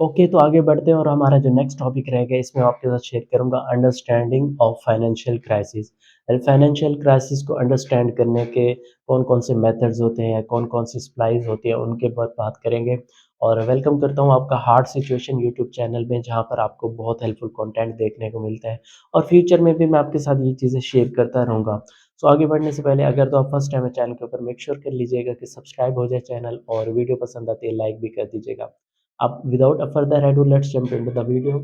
Okay, तो आगे बढ़ते हैं और हमारा जो नेक्स्ट टॉपिक रहेगा इसमें आपके साथ शेयर करूँगा understanding of financial crisis. Financial crisis को अंडरस्टैंड करने के कौन-कौन से मेथड्स होते हैं, कौन-कौन सी सप्लाइज़ होती हैं, उनके बाद बात करेंगे। और वेलकम करता हूँ आपका हार्ड सिचुएशन यूट्यूब चैनल में, जहाँ पर आपको बहुत हेल्पफुल कंटेंट देखने को मिलता है और फ्यूचर में भी मैं आपके साथ ये चीज़ें शेयर करता रहूँगा। सो आगे बढ़ने से पहले अगर तो आप फर्स्ट टाइम है चैनल के ऊपर, मेक श्योर कर लीजिएगा कि सब्सक्राइब हो जाए चैनल और वीडियो पसंद आती है लाइक भी कर दीजिएगा। Up without a further ado, let's jump into the video.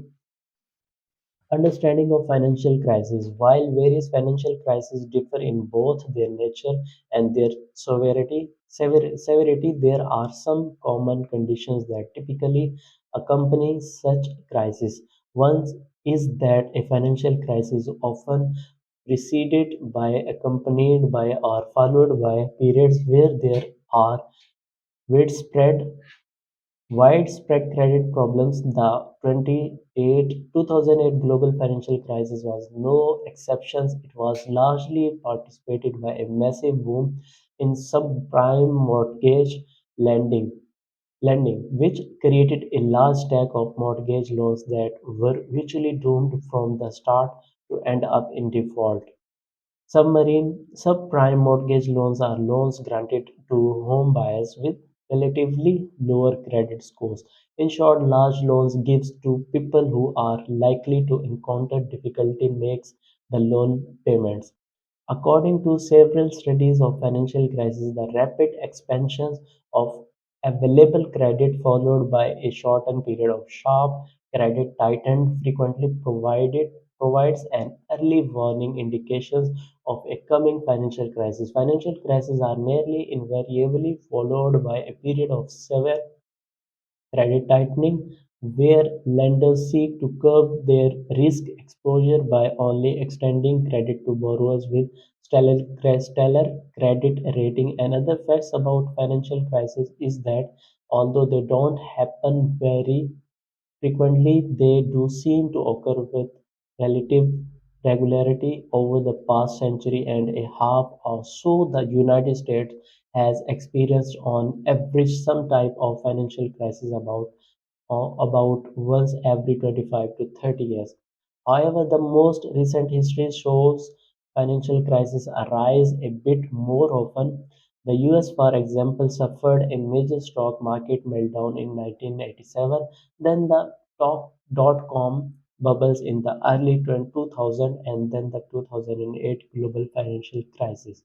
Understanding of financial crisis. While various financial crises differ in both their nature and their severity, there are some common conditions that typically accompany such crises. One is that a financial crisis often preceded by, accompanied by, or followed by periods where there are widespread widespread credit problems. The 2008 global financial crisis was no exception. It was largely participated by a massive boom in subprime mortgage lending, which created a large stack of mortgage loans that were virtually doomed from the start to end up in default. Subprime mortgage loans are loans granted to home buyers with relatively lower credit scores. In short, large loans gives to people who are likely to encounter difficulty makes the loan payments. According to several studies of financial crisis, the rapid expansion of available credit followed by a shortened period of sharp credit tightened frequently provides an early warning indications of a coming financial crisis. Financial crises are nearly invariably followed by a period of severe credit tightening, where lenders seek to curb their risk exposure by only extending credit to borrowers with stellar credit rating. Another facts about financial crisis is that although they don't happen very frequently, they do seem to occur with relative regularity over the past century and a half or so. The United States has experienced on average some type of financial crisis about once every 25 to 30 years. However, the most recent history shows financial crises arise a bit more often. The US, for example, suffered a major stock market meltdown in 1987, then the dot-com bubbles in the early 2000s, and then the 2008 global financial crisis.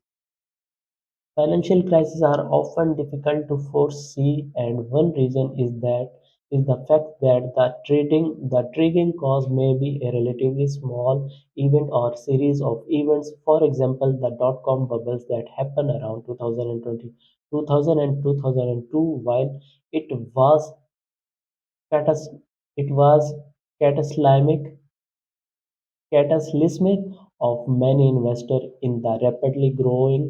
Financial crises are often difficult to foresee, and one reason is the fact that the triggering cause may be a relatively small event or series of events. For example, the dot-com bubbles that happened around 2020, 2000 and 2002, while it was catas- it was catastrophic cataclysmic of many investors in the rapidly growing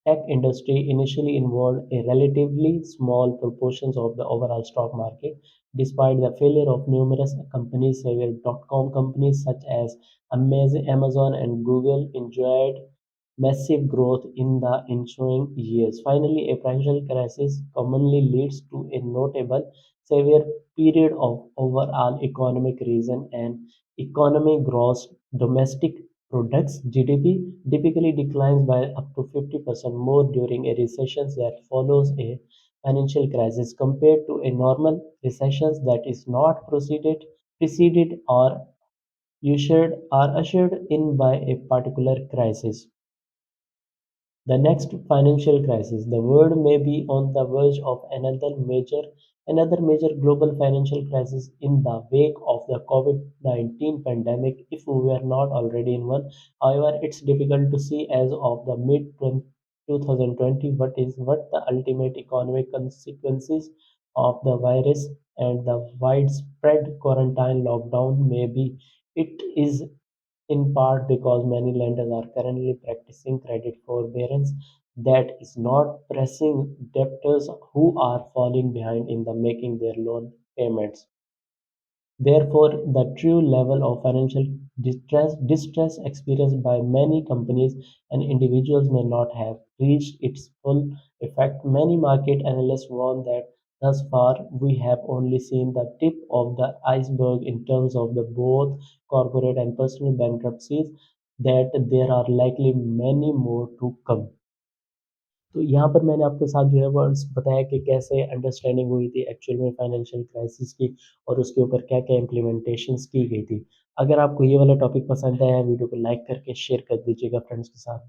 tech industry initially involved a relatively small proportion of the overall stock market. Despite the failure of numerous companies, several dot-com companies such as Amazon and Google enjoyed massive growth in the ensuing years. Finally, a financial crisis commonly leads to a notable severe period of overall economic recession and economy gross domestic products (GDP) typically declines by up to 50% more during a recession that follows a financial crisis compared to a normal recession that is not preceded or ushered in by a particular crisis. The next financial crisis. The world may be on the verge of another major global financial crisis in the wake of the COVID-19 pandemic, if we were not already in one. However, it's difficult to see as of the mid 2020 what the ultimate economic consequences of the virus and the widespread quarantine lockdown may be. It is in part because many lenders are currently practicing credit forbearance that is not pressing debtors who are falling behind in the making their loan payments. Therefore, the true level of financial distress experienced by many companies and individuals may not have reached its full effect. Many market analysts warn that Thus far, we have only seen the tip of the iceberg in terms of the both corporate and personal bankruptcies, that there are likely many more to come. तो यहाँ पर मैंने आपके साथ जो है वो बताया कि कैसे अंडरस्टैंडिंग हुई थी एक्चुअल में फाइनेंशियल क्राइसिस की और उसके ऊपर क्या-क्या इम्प्लीमेंटेशंस की गई थी। अगर आपको ये वाला टॉपिक पसंद आया है, वीडियो को लाइक करके शेयर कर दीजिएगा फ्रेंड्स के साथ।